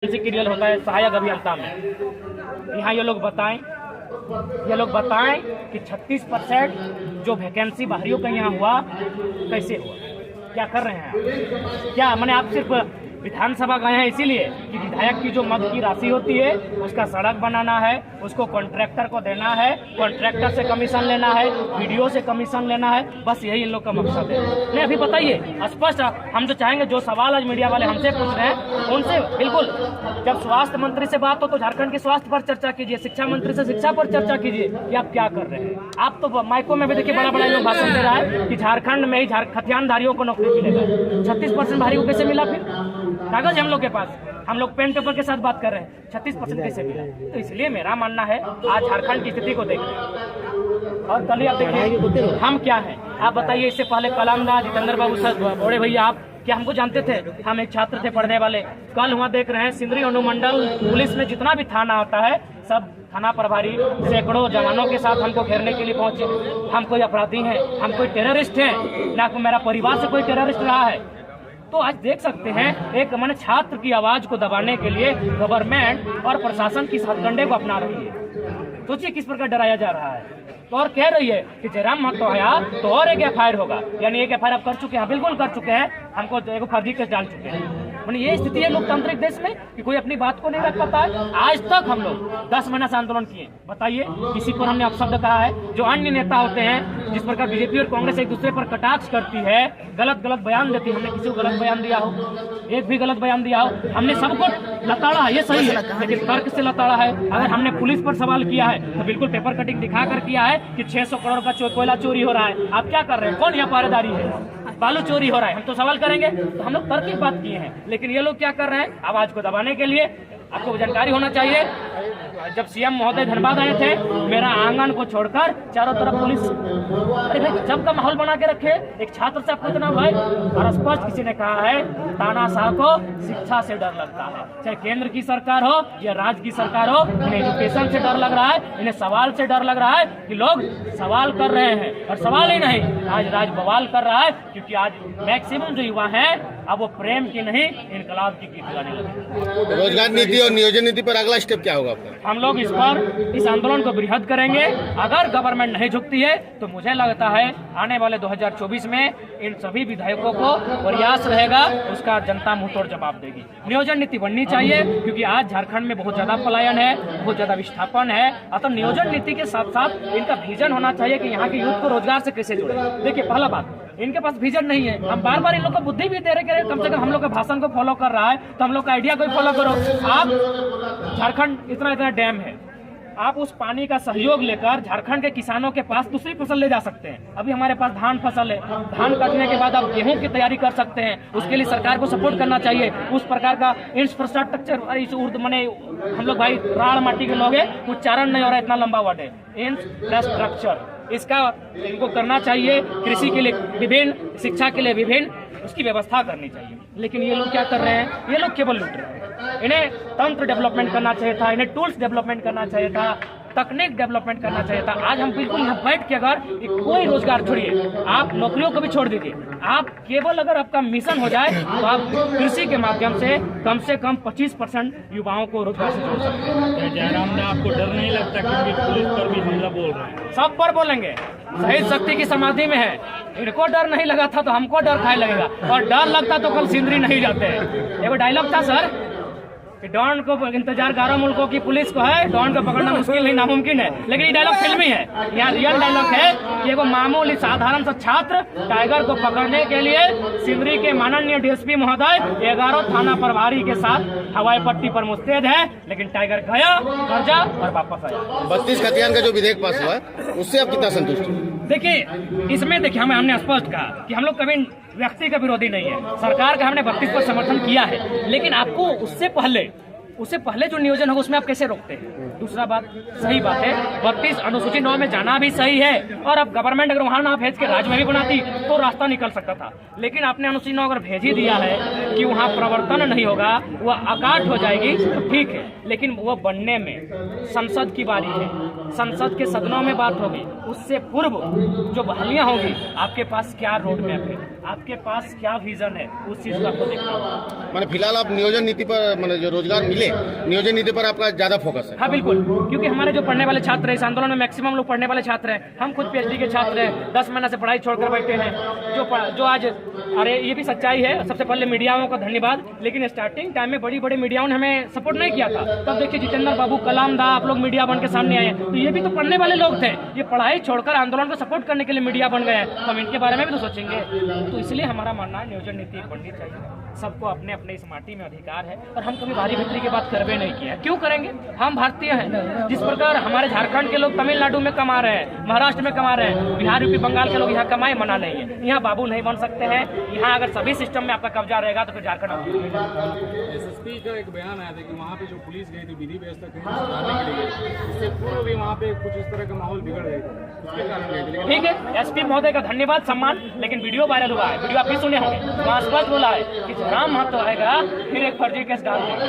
Cruel होता है सहायक अभियंता में। यहाँ ये लोग बताएं कि 36% जो वैकेंसी बाहरियों का यहाँ हुआ कैसे हुआ, क्या कर रहे हैं आप? क्या मैंने आप सिर्फ विधानसभा गए हैं इसीलिए कि विधायक की जो मद की राशि होती है उसका सड़क बनाना है, उसको कॉन्ट्रैक्टर को देना है, कॉन्ट्रैक्टर से कमीशन लेना है, वीडियो से कमीशन लेना है, बस यही इन लोग का मकसद है। नहीं अभी बताइए स्पष्ट, हम तो चाहेंगे जो सवाल आज मीडिया वाले हमसे पूछ रहे हैं उनसे बिल्कुल, जब स्वास्थ्य मंत्री से बात हो तो झारखंड के स्वास्थ्य पर चर्चा कीजिए, शिक्षा मंत्री से शिक्षा पर चर्चा कीजिए कि आप क्या कर रहे हैं। आप तो माइकों में भी देखिए बड़ा बड़ा लोग भाषण दे रहा है कि झारखंड में ही खतियानधारियों को नौकरी मिलेगा। 36% भारी को कैसे मिला? फिर कागज हम लोग के पास, हम लोग पेन पेपर के साथ बात कर रहे हैं, 36% कैसे मिला? तो इसलिए मेरा मानना है आज झारखंड की स्थिति को देख रहे हैं और कल ही आप देखिए हम क्या है। आप बताइए, इससे पहले कलामनाथ जितेंद्र बाबू सर बड़े भैया, आप क्या हमको जानते थे? हम एक छात्र थे पढ़ने वाले। कल वहाँ देख रहे हैं सिंदरी अनुमंडल पुलिस में जितना भी थाना आता है सब थाना प्रभारी सैकड़ों जवानों के साथ हमको घेरने के लिए पहुंचे। हम कोई अपराधी हैं, हम कोई टेररिस्ट हैं ना, मेरा परिवार से कोई टेररिस्ट रहा है। तो आज देख सकते हैं एक मैंने छात्र की आवाज को दबाने के लिए गवर्नमेंट और प्रशासन की हथकंडे को अपना रही है। सोचिए किस प्रकार डराया जा रहा है। तो और कह रही है कि जयराम महतो आया तो और एक एफआईआर होगा, यानी एक एफआईआर आप कर चुके हैं? बिल्कुल कर चुके हैं, हमको एक फर्जी केस डाल चुके हैं। मैंने ये स्थिति है लोकतांत्रिक देश में कि कोई अपनी बात को नहीं रख पाता है। आज तक हम लोग 10 महीना से आंदोलन किए, बताइए किसी पर हमने अपशब्द कहा है? जो अन्य नेता होते हैं, जिस प्रकार बीजेपी और कांग्रेस एक दूसरे पर कटाक्ष करती है, गलत बयान देती है, हमने किसी को गलत बयान दिया हो? एक भी गलत बयान दिया हो? हमने सबको लताड़ा है, ये सही है, लेकिन तर्क से लताड़ा है। अगर हमने पुलिस पर सवाल किया है तो बिल्कुल पेपर कटिंग दिखा कर किया है कि 600 करोड़ का कोयला चोरी हो रहा है। आप क्या कर रहे हैं? कौन यहाँ पहरेदारी है? बालू चोरी हो रहा है, हम तो सवाल करेंगे। तो हम लोग तर्क की बात किए हैं, लेकिन ये लोग क्या कर रहे हैं? आवाज को दबाने के लिए। आपको जानकारी होना चाहिए, जब सीएम महोदय धनबाद आए थे, मेरा आंगन को छोड़कर चारों तरफ पुलिस, अरे भाई जब का माहौल बना के रखे। एक छात्र से आपको इतना भाई, और स्पष्ट किसी ने कहा है तानाशाह को शिक्षा से डर लगता है, चाहे केंद्र की सरकार हो या राज्य की सरकार हो, इन्हें एजुकेशन से डर लग रहा है, इन्हें सवाल से डर लग रहा है कि लोग सवाल कर रहे हैं। और सवाल ही नहीं, आज राज बवाल कर रहा है, क्योंकि आज मैक्सिमम जो युवा है अब वो प्रेम की नहीं इनकलाब की गीत गाने लगे। रोजगार नीति और नियोजन नीति पर अगला स्टेप क्या होगा आपका? हम लोग इस आंदोलन को बृहद करेंगे। अगर गवर्नमेंट नहीं झुकती है तो मुझे लगता है आने वाले 2024 में इन सभी विधायकों को प्रयास रहेगा, उसका जनता मुंहतोड़ जवाब देगी। नियोजन नीति बननी चाहिए, क्योंकि आज झारखंड में बहुत ज्यादा पलायन है, बहुत ज्यादा विस्थापन है। अतः नियोजन नीति के साथ साथ इनका विजन होना चाहिए कि यहाँ के यूथ को रोजगार से कैसे जोड़े। देखिए पहला बात, इनके पास विजन नहीं है। हम बार बार इन लोग को बुद्धि भी दे रहे, कम से कम हम लोग के भाषण को फॉलो कर रहा है तो हम लोग का आइडिया को फॉलो करो। आप झारखंड इतना डैम है, आप उस पानी का सहयोग लेकर झारखंड के किसानों के पास दूसरी फसल ले जा सकते हैं। अभी हमारे पास धान फसल है, धान काटने के बाद आप गेहूं की तैयारी कर सकते हैं। उसके लिए सरकार को सपोर्ट करना चाहिए। उस प्रकार का इंफ्रास्ट्रक्चर, इस उर्दू मैंने हम लोग भाई राड़ माटी के लोग हैं, उच्चारण नहीं हो रहा, इतना लंबा वर्ड है, इंफ्रास्ट्रक्चर, इसका इनको करना चाहिए। कृषि के लिए विभिन्न, शिक्षा के लिए विभिन्न, उसकी व्यवस्था करनी चाहिए। लेकिन ये लोग क्या कर रहे हैं? ये लोग केवल लूट रहे हैं। इन्हें तंत्र डेवलपमेंट करना चाहिए था, इन्हें टूल्स डेवलपमेंट करना चाहिए था, तकनीक डेवलपमेंट करना चाहिए था। आज हम बिल्कुल यहाँ बैठ के, अगर कोई रोजगार छोड़िए, आप नौकरियों को भी छोड़ दीजिए, आप केवल अगर आपका मिशन हो जाए तो आप कृषि के माध्यम से कम 25% युवाओं को रोजगार से जोड़ सकते हैं। जयराम ने आपको डर नहीं लगता क्योंकि पुलिस पर भी हमला बोल रहे हैं? सब पर बोलेंगे, शहीद शक्ति की समाधि में है। इनको डर नहीं लगा था तो हमको डर खाए लगेगा, और डर लगता तो कल सिंदरी नहीं जाते हैं। एगो डायलॉग था सर कि डॉन को इंतजार 11 मुल्कों की पुलिस को है, डॉन को पकड़ना मुश्किल नहीं नामुमकिन है। लेकिन ये डायलॉग फिल्मी है, यहाँ रियल डायलॉग है कि एगो मामूली साधारण सा छात्र टाइगर को पकड़ने के लिए सिंदरी के माननीय डीएसपी महोदय 11 थाना प्रभारी के साथ हवाई पट्टी पर मुस्तैद है, लेकिन टाइगर गया, गरजा और वापस आया। 32 खतियान का जो विधेयक पास हुआ है उससे आप कितना संतुष्ट हैं? देखिए इसमें देखिए हमने स्पष्ट कहा कि हम लोग कभी व्यक्ति का विरोधी नहीं है। सरकार का हमने 32 पर समर्थन किया है, लेकिन आपको उससे पहले उससे पहले जो नियोजन होगा उसमें आप कैसे रोकते हैं? दूसरा बात, सही बात है 32 अनुसूची 9 में जाना भी सही है, और अब गवर्नमेंट अगर वहां ना भेज के राज्य में भी बनाती तो रास्ता निकल सकता था, लेकिन आपने अनुसूची 9 अगर भेज ही दिया है कि वहां प्रवर्तन नहीं होगा, वह अकाट हो जाएगी, तो ठीक है, लेकिन वो बनने में संसद की बारी है, संसद के सदनों में बात होगी, उससे पूर्व जो बहालियां होगी, आपके पास क्या रोड मैप है, आपके पास क्या विजन है, उस चीज को आपको देखना होगा। मैंने फिलहाल आप नियोजन नीति पर, मैंने जो रोजगार मिले नियोजन नीति पर आपका ज्यादा फोकस है? हाँ बिल्कुल, क्योंकि हमारे जो पढ़ने वाले छात्र हैं, इस आंदोलन में मैक्सिमम लोग पढ़ने वाले छात्र हैं, हम खुद पीएचडी के छात्र हैं, 10 महीने से पढ़ाई छोड़कर बैठे हैं, जो आज, अरे ये भी सच्चाई है, सबसे पहले मीडियाओं का धन्यवाद, लेकिन स्टार्टिंग टाइम में बड़ी बड़ी मीडियाओं ने हमें सपोर्ट नहीं किया था, तब देखिए जितेंद्र बाबू, कलाम दा, आप लोग मीडिया बन के सामने आए, तो ये भी तो पढ़ने वाले लोग थे, ये पढ़ाई छोड़कर आंदोलन को सपोर्ट करने के लिए मीडिया बन गए हैं, तो हम इनके बारे में भी तो सोचेंगे। तो इसलिए हमारा मानना है नियोजन नीति बननी चाहिए, सबको अपने अपने इस माटी में अधिकार है, और हम कभी भारी बिक्री की बात करवे नहीं किया, क्यों करेंगे? हम भारतीय हैं, जिस प्रकार हमारे झारखंड के लोग तमिलनाडु में कमा रहे हैं, महाराष्ट्र में कमा रहे हैं, बिहार यूपी बंगाल के लोग यहाँ कमाए मना नहीं है, यहाँ बाबू नहीं बन सकते हैं, यहाँ अगर सभी सिस्टम में आपका कब्जा रहेगा तो फिर झारखंड। एसएसपी का एक बयान आया था कि वहाँ पे जो पुलिस गई थी विधि व्यवस्था सुधारने के लिए, इससे पूर्व भी वहाँ पे कुछ इस तरह का माहौल बिगड़ गया था, उसके कारण गई थी। ठीक है, एसपी महोदय का धन्यवाद, सम्मान, लेकिन वीडियो वायरल हुआ है, वीडियो आप भी सुने होंगे, वहाँ स्पष्ट बोला है कि राम महतो आएगा फिर एक फर्जी केस डाल देंगे।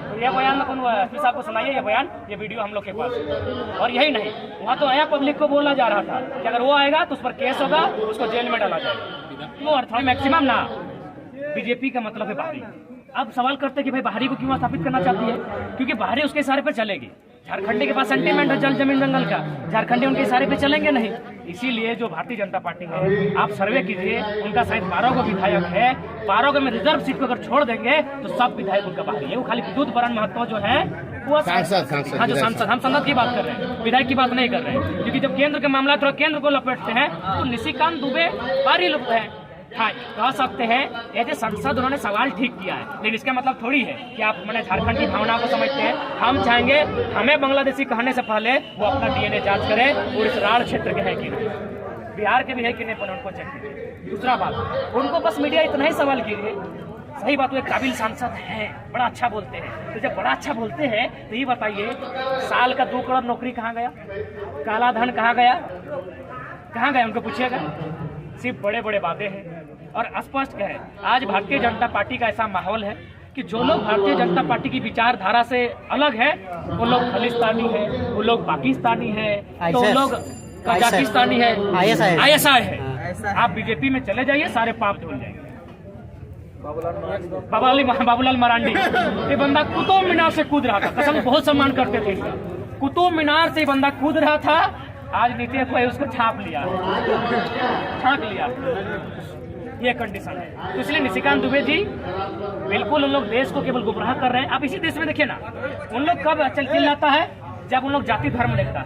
तो यह बयान अपन एसपी साहब को सुनाइए, ये बयान, ये वीडियो हम लोग के पास है। और यही नहीं, वहाँ तो आया पब्लिक को बोला जा रहा था कि अगर वो आएगा तो उस पर केस होगा, उसको जेल में डाला जाएगा। क्यों अर्थ मैक्सिमम ना, बीजेपी का मतलब है बाहरी। अब सवाल करते हैं कि भाई बाहरी को क्यों स्थापित करना चाहती है? क्योंकि बाहरी उसके इशारे पर चलेगी, झारखंडी के पास सेंटीमेंट है जल जमीन जंगल का, झारखंडी उनके इशारे पे चलेंगे नहीं। इसीलिए जो भारतीय जनता पार्टी है, आप सर्वे कीजिए, उनका शायद 12 को विधायक है, 12 में रिजर्व सीट को अगर छोड़ देंगे तो सब विधायक उनका बाहरी है। वो खाली विद्युत बरन महत्व जो है वो सांसद, हाँ जो सांसद, हम संसद की बात कर रहे हैं, विधायक की बात नहीं कर रहे हैं, क्योंकि जब केंद्र का मामला थोड़ा केंद्र को लपेटते हैं तो निशिकांत दुबे बाहरी लोग हैं। हाँ, कह सकते हैं ऐसे संसद उन्होंने सवाल ठीक किया है, लेकिन इसका मतलब थोड़ी है कि आप मैंने झारखंड की भावना को समझते हैं। हम चाहेंगे हमें बांग्लादेशी कहने से पहले वो अपना डीएनए जांच करें और इस राढ़ क्षेत्र के है कि नहीं, बिहार के भी है कि नहीं, पर उनको चेक कीजिए। दूसरा बात, उनको बस मीडिया इतना ही सवाल कीजिए, सही बात, वो एक काबिल सांसद है, बड़ा अच्छा बोलते हैं, तो जब बड़ा अच्छा बोलते हैं तो ये बताइए साल का 2 करोड़ नौकरी कहाँ गया, काला धन कहाँ गया, कहाँ गया, उनको पूछिएगा। सिर्फ बड़े बड़े बातें हैं और स्पष्ट है। आज भारतीय जनता पार्टी का ऐसा माहौल है कि जो लोग भारतीय जनता पार्टी की विचारधारा से अलग है, वो लोग खालिस्तानी है, वो लोग पाकिस्तानी है, तो वो लोग कजाकिस्तानी है, ISI है। आप बीजेपी में चले जाइए, सारे पाप धुल जाएंगे। बाबूलाल मरांडी, ये बंदा कुतुब मीनार से कूद रहा था, कसम बहुत सम्मान करते थे, कुतुब मीनार से बंदा कूद रहा था, आज नीतीश को उसको छाप लिया, ये कंडीशन है। तो इसलिए निशिकांत दुबे जी बिल्कुल उन लोग देश को केवल गुमराह कर रहे हैं। आप इसी देश में देखिए ना, उन लोग कब चिल्लाता है जब उन लोग जाति धर्म देखता है।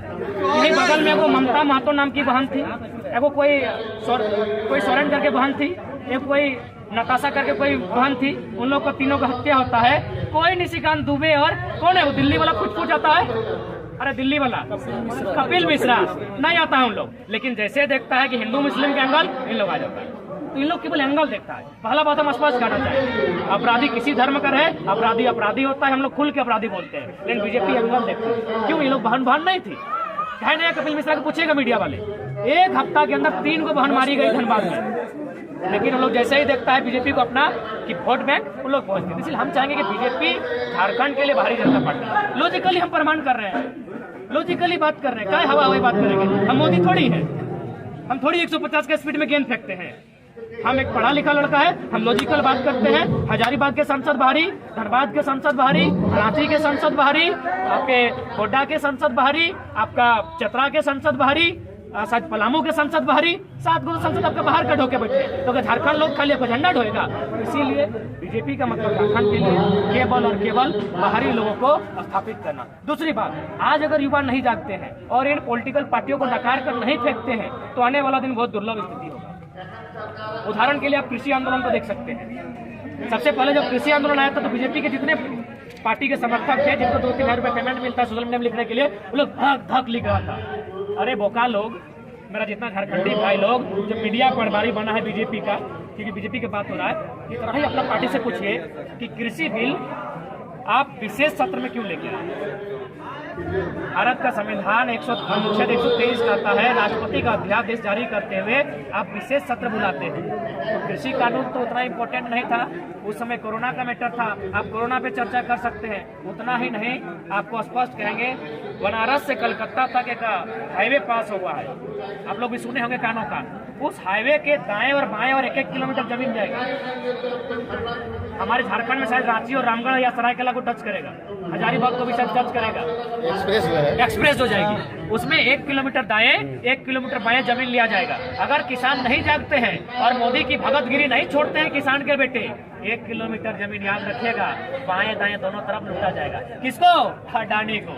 यही बगल में एगो ममता महतो नाम की बहन थी, एगो कोई सोरेन करके बहन थी, एक कोई नताशा करके कोई बहन थी, उन लोग को तीनों का हत्या होता है। कोई निशिकांत दुबे और कौन है वो दिल्ली वाला कुछ आता है, अरे दिल्ली वाला कपिल मिश्रा नहीं आता है उन लोग, लेकिन जैसे देखता है कि हिंदू मुस्लिम के एंगल, इन लोग आ जाता है। तो इन लोग केवल एंगल देखता है। पहला बात हम स्पष्ट करना चाहिए, अपराधी किसी धर्म का रहे, अपराधी अपराधी होता है, हम लोग खुल के अपराधी बोलते हैं, लेकिन बीजेपी एंगल देखती है। क्यों? ये लोग बहन नहीं थी, है नहीं? कपिल मिश्रा को पूछेगा मीडिया वाले, 1 हफ्ता के अंदर 3 को बहन मारी गई धनबाद में, लेकिन हम लोग जैसे ही देखता है बीजेपी को अपना कि वोट बैंक, उन लोग पहुंचते हैं। इसलिए हम चाहेंगे कि बीजेपी झारखंड के लिए भारतीय जनता पार्टी, लॉजिकली हम प्रमाण कर रहे हैं, लॉजिकली बात कर रहे हैं, क्या हवा बात करेंगे? हम मोदी थोड़ी है, हम थोड़ी 150 के स्पीड में गेंद फेंकते हैं। हम एक पढ़ा लिखा लड़का है, हम लॉजिकल बात करते हैं। हजारीबाग के सांसद बाहरी, धनबाद के सांसद बाहरी, रांची के सांसद बाहरी, आपके गोड्डा के सांसद बाहरी, आपका चतरा के सांसद बाहरी, शायद पलामू के सांसद बाहरी, 7 गो सांसद आपका बाहर का ढोके बैठे, तो अगर झारखंड लोग खाली आपका झंडा ढोएगा। इसीलिए बीजेपी का मतलब झारखंड के लिए केवल और केवल बाहरी लोगों को स्थापित करना। दूसरी बात, आज अगर युवा नहीं जागते हैं और इन पॉलिटिकल पार्टियों को नकार कर नहीं फेंकते हैं तो आने वाला दिन बहुत दुर्लभ स्थिति होगा। उदाहरण के लिए आप कृषि आंदोलन को देख सकते हैं। सबसे पहले जब कृषि आंदोलन आया था तो बीजेपी के जितने पार्टी के समर्थक थे, जिनको 2-3 हज़ार रुपए पेमेंट मिलता है सोशल मीडिया में लिखने के लिए, वो लोग धक लिख रहा था। अरे बोका लोग, मेरा जितना झारखंडी भाई लोग, जब मीडिया पटवारी बना है बीजेपी का, क्योंकि बीजेपी की बात हो रहा है, इतना ही अपना पार्टी से पूछिए कि कृषि बिल आप विशेष सत्र में क्यों लेके आए? भारत का संविधान अनुच्छेद 123 कहता है राष्ट्रपति का अध्यादेश जारी करते हुए आप विशेष सत्र बुलाते हैं। तो कृषि कानून तो उतना इम्पोर्टेंट नहीं था, उस समय कोरोना का मैटर था, आप कोरोना पे चर्चा कर सकते हैं। उतना ही नहीं, आपको स्पष्ट कहेंगे बनारस से कलकत्ता तक एक हाईवे पास हुआ है, आप लोग भी सुने होंगे कानों का। उस हाईवे के दाएं और बाएं और 1-1 किलोमीटर जमीन जाएगा। हमारे झारखंड में शायद रांची और रामगढ़ या सरायकेला को टच करेगा, हजारीबाग को भी शायद टच करेगा, एक्सप्रेस हो जाएगी। उसमें 1 किलोमीटर दाएं 1 किलोमीटर बाएं जमीन लिया जाएगा। अगर किसान नहीं जागते हैं और मोदी की भगतगिरी नहीं छोड़ते हैं किसान के बेटे, 1 किलोमीटर जमीन याद रखिएगा, बाएं दाएं दोनों तरफ लूटा जाएगा। किसको? अडानी को।